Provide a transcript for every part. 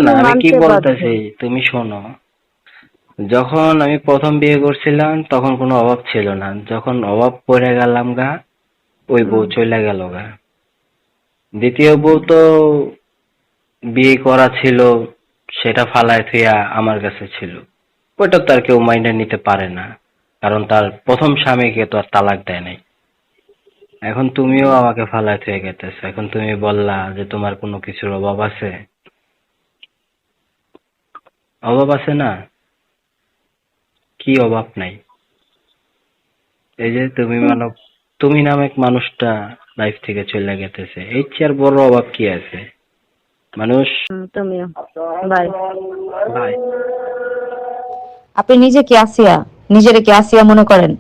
না, আমি আমি কি মানতে বাধ্য। বলতেছি তুমি শোনো। যখন আমি প্রথম বিয়ে করছিলাম তখন কোনো অভাব ছিল না, যখন অভাব পড়ে গেলাম গা ওই বউ চলে গেল গা। দ্বিতীয় বউ তো বিয়ে করা ছিল, সেটা ফালায় থুইয়া আমার কাছে ছিল। ওইটা তো আর কেউ মাইন্ডে নিতে পারে না, কারণ তার প্রথম স্বামীকে তো আর তালাক দেয় নাই। এখন তুমিও আমাকে ফালায় থুয়ে গেতেছো, এখন তুমি বললা যে তোমার কোনো কিছুর অভাব আছে। অভাব আছে না? কি অভাব নাই? এই যে তুমি মানব, তুমি নামক মানুষটা লাইফ থেকে চলে গেতেছে, এর চেয়ে আর বড় অভাব কি আছে? মানুষ তুমিও বাই। ভাই, আপনি নিজে কি আসিয়া, নিজের কি আসিয়া মনে করেন?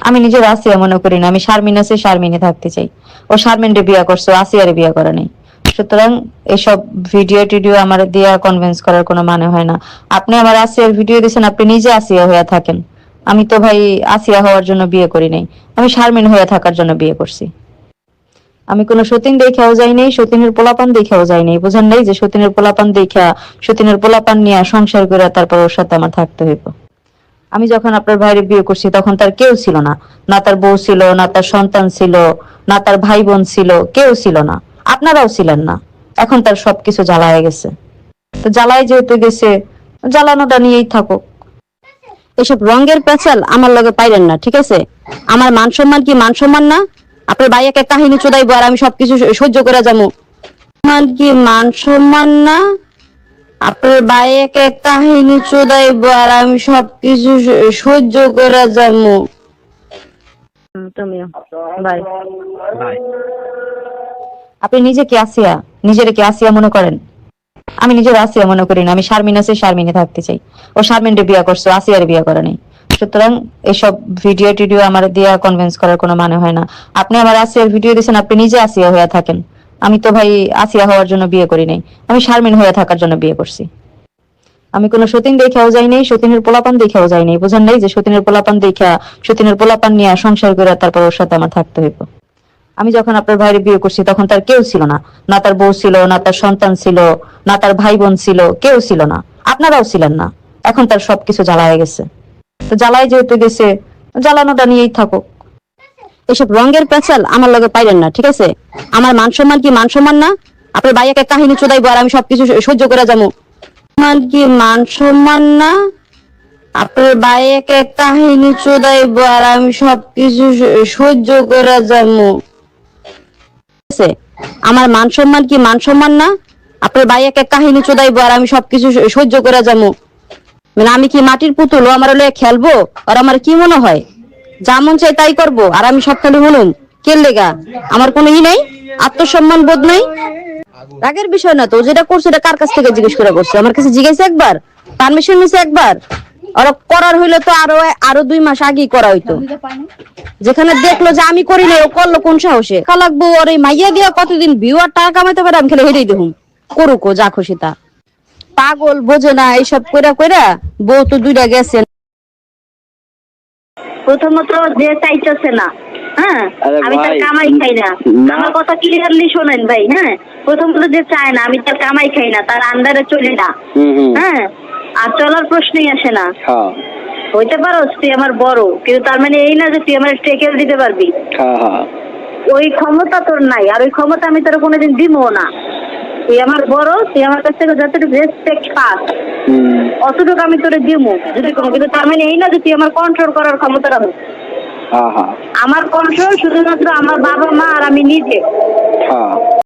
আমি নিজের আসিয়া মনে করি না। আমি শারমিন আছে, শারমিনে থাকতে চাই। ও শারমিনরে বিয়া করছে, আসিয়ারে বিয়া করে নাই। সুতরাং এসব ভিডিও টিডিও আমার দিয়া কনভিন্স করার কোনো মানে হয় না। আপনি আমার আসিয়ার ভিডিও দিয়েছেন, আপনি নিজে আসিয়া হয়ে থাকেন। আমি তো ভাই আসিয়া হওয়ার জন্য বিয়ে করি নাই, আমি শারমিন হয়ে থাকার জন্য বিয়ে করছি। আমি কোনো সতীন দেখাও যাই নাই, সতীনের পোলাপান দেখাও যাই নাই। বুঝেন নাই যে সতীনের পোলাপান দেখা, সতীনের পোলাপান নিয়ে সংসার করে তারপর ওর সাথে আমার থাকতে হইব। আমি যখন আপনার ভাইয়ের বিয়ে করছি তখন তার কেউ ছিল না, না তার বউ ছিল, না তার সন্তান ছিল, না তার ভাই বোন ছিল, কেউ ছিল না। আপনারাও ছিলেন না। এখন তার সবকিছু জ্বালায় গেছে। তো জ্বালায় যেহেতু গেছে, জ্বালানোটা নিয়েই থাকুক। এসব রঙের পেঁচাল আমার লগে পাইলেন না, ঠিক আছে? আমার মান সম্মান কি মান সম্মান না? আপনার ভাইয়াকে কাহিনী চোদাইবো আর আমি সবকিছু সহ্য করে যাবো। মান কি মান সম্মান না? আপনার ভাইয়াকে কাহিনী চোদাইবো আর আমি সবকিছু সহ্য করে যাবো। তুমিও বাই। ভাই, আপনি নিজে কি আসিয়া, নিজের কি আসিয়া মনে করেন? আমি নিজের আসিয়া মনে করি না। আমি শারমিন আছে, শারমিনে থাকতে চাই। ও শারমিনরে বিয়া করছে, আসিয়ারে বিয়া করে নাই। সুতরাং এসব ভিডিও টিডিও আমার দিয়া কনভিন্স করার কোনো মানে হয় না। আপনি আমার আসিয়ার ভিডিও দিয়েছেন, আপনি নিজে আসিয়া হয়ে থাকেন। আমি তো ভাই আসিয়া হওয়ার জন্য বিয়ে করি নাই, আমি শারমিন হয়ে থাকার জন্য বিয়ে করছি। আমি কোনো সতীন দেখাও যাই নাই, সতীনের পোলাপান দেখাও যাই নাই। বুঝেন নাই যে সতীনের পোলাপান দেখা, সতীনের পোলাপান নিয়ে সংসার করে তারপর ওর সাথে আমার থাকতে হইব। আমি যখন আপনার ভাইয়ের বিয়ে করছি তখন তার কেউ ছিল না, না তার বউ ছিল, না তার সন্তান ছিল, না তার ভাই বোন ছিল, কেউ ছিল না। আপনারাও ছিলেন না। এখন তার সবকিছু জ্বালায় গেছে। তো জ্বালায় যেহেতু গেছে, জ্বালানোটা নিয়েই থাকুক। এসব রঙের পেঁচাল আমার লগে পাইলেন না, ঠিক আছে? আমার মান সম্মান কি মান সম্মান না? আপনার ভাইয়াকে কাহিনী চোদাইবো আর আমি সবকিছু সহ্য করে যাবো। মান কি মান সম্মান না? আপনার ভাইয়াকে কাহিনী চোদাইবো আর আমি সবকিছু সহ্য করে যাবো। আমার মান সম্মান কি মান সম্মান না? আপনার ভাইয়াকে কাহিনী চোদাইবো আর আমি সবকিছু সহ্য করে যাবো। মানে আমি কি মাটির পুতুল? ও আমার লয়ে খেলবো? আর আমার কি মনে হয় যা মন চাই তাই করবো আর আমি সব খালি শুনুম? কে লেগা? আমার কোনো নাই, আত্মসম্মান বোধ নাই। রাগের বিষয় না তো, ও যেটা করছে এটা কার কাছ থেকে জিজ্ঞেস করে করছে? আমার কাছে জিজ্ঞেস একবার, পারমিশন নিছে একবার। ওরা করার হইলে তো আরো আরো 2 মাস আগেই করা হইতো। যেখানে দেখলো যে আমি করি না, ও করলো কোন সাহসে? লাগবো ওর এই মাইয়া দিয়া কতদিন ভিউ আর টাকা কামাইতে পারে আমি খেলে হেঁটেই দেখুন। করুক ও যা খুশি তা। পাগল বোঝে না এইসব কইরা কইরা। বউ তো 2টা গেছে। প্রথমত যে চাইতেছে না, হ্যাঁ, আমি তার কামাই খাই না। আমার কথা ক্লিয়ারলি শোনেন ভাই, হ্যাঁ। প্রথমত যে চায় না, আমি তার কামাই খাই না, তার আন্ডারে চলি না, হ্যাঁ। আর চলার প্রশ্নই আসে না। হইতে পারো তুই আমার বড়, কিন্তু তার মানে এই না যে তুই আমার টেকেল দিতে পারবি। ওই ক্ষমতা তোর নাই, আর ওই ক্ষমতা আমি তোর কোনোদিন দিবও না। তুই আমার বড়, তুই আমার কাছ থেকে যতটুকু রেসপেক্ট পাস অতটুকু আমি তোরে দিব যদি কোনো, কিন্তু তার মানে এই না যে তুই আমার কন্ট্রোল করার ক্ষমতা রাখবি। আমার কন্ট্রোল শুধুমাত্র আমার বাবা মা আর আমি নিজে।